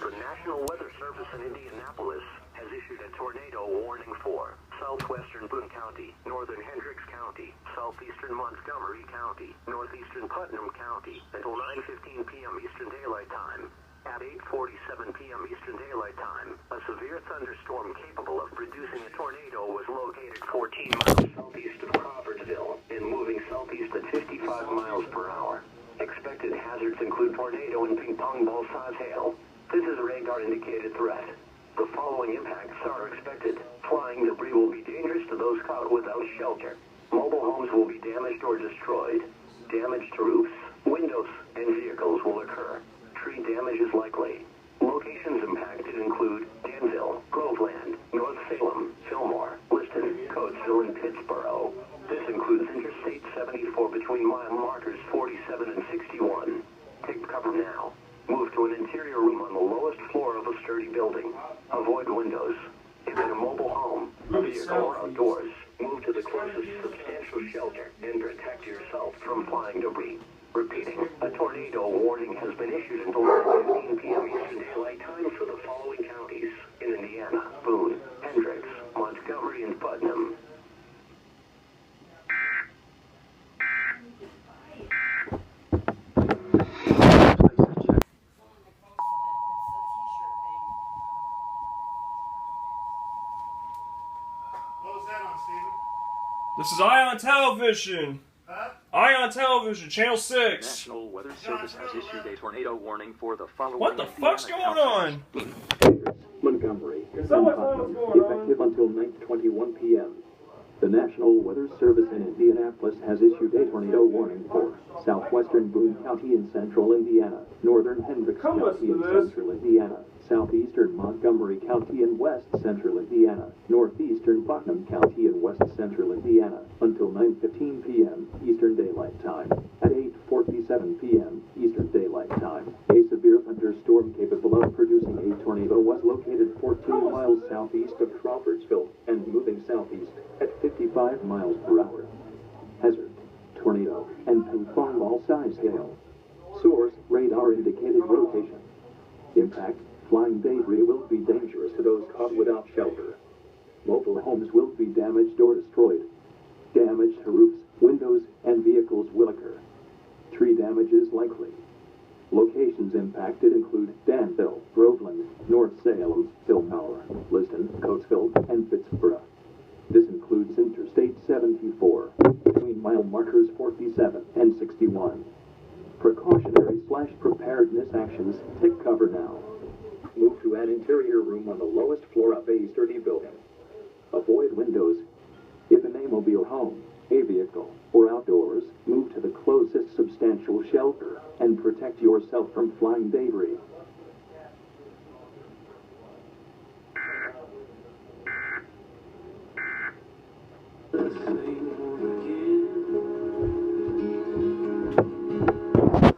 The National Weather Service in Indianapolis has issued a tornado warning for southwestern Boone County, northern Hendricks County, southeastern Montgomery County, northeastern Putnam County until 9:15 p.m. Eastern Daylight Time. At 8:47 p.m. Eastern Daylight Time, a severe thunderstorm capable of producing a tornado was located 14 miles southeast of Crawfordsville and moving southeast at 55 miles per hour. Expected hazards include tornado and ping-pong ball-size hail. This is a radar-indicated threat. The following impacts are expected. Flying debris will be dangerous to those caught without shelter. Mobile homes will be damaged or destroyed. Damage to roofs, windows, and vehicles will occur. Tree damage is likely. Locations impacted include Danville, Groveland, North Salem, Fillmore, Liston, Coatesville, and Pittsboro. This includes Interstate 74 between mile markers 47 and 61. Take cover now. Move to an interior room on the lowest floor of a sturdy building. Avoid windows. If in a mobile home, vehicle, or outdoors, move to the closest substantial shelter and protect yourself from flying debris. Repeating, a tornado warning has been issued until 9:15 p.m. Eastern Daylight Time for the following counties in Indiana: Boone, Hendricks, Montgomery, and Putnam. What was that on, Steven? This is Ion Television. Huh? Ion Television, Channel 6. National Weather Service has issued a tornado warning for the following. What the fuck's going on? Montgomery, Is that what's going on? effective until 9:21 p.m. The National Weather Service in Indianapolis has issued a tornado warning for southwestern Boone County in central Indiana, northern Hendricks Come County in listen to this. central Indiana, southeastern Montgomery County in west central Indiana, northeastern Putnam County in west central Indiana, until 9:15 p.m. Eastern Daylight Time. At 8:47 p.m. Eastern Daylight Time, a severe thunderstorm capable of producing a tornado was located 14 miles southeast of Crawfordsville and moving southeast at 55 miles per hour. Hazard: tornado and ping-pong ball-size hail. Source: radar indicated location. Impact: flying debris will be dangerous to those caught without shelter. Mobile homes will be damaged or destroyed. Damage to roofs, windows, and vehicles will occur. Tree damage is likely. Locations impacted include Danville, Groveland, North Salem, Fillmore, Liston, Coatesville, and Pittsboro. This includes Interstate 74, between mile markers 47 and 61. Precautionary/preparedness actions. Take cover now. Move to an interior room on the lowest floor of a sturdy building. Avoid windows. If in a mobile home, a vehicle, or outdoors, move to the closest substantial shelter and protect yourself from flying debris.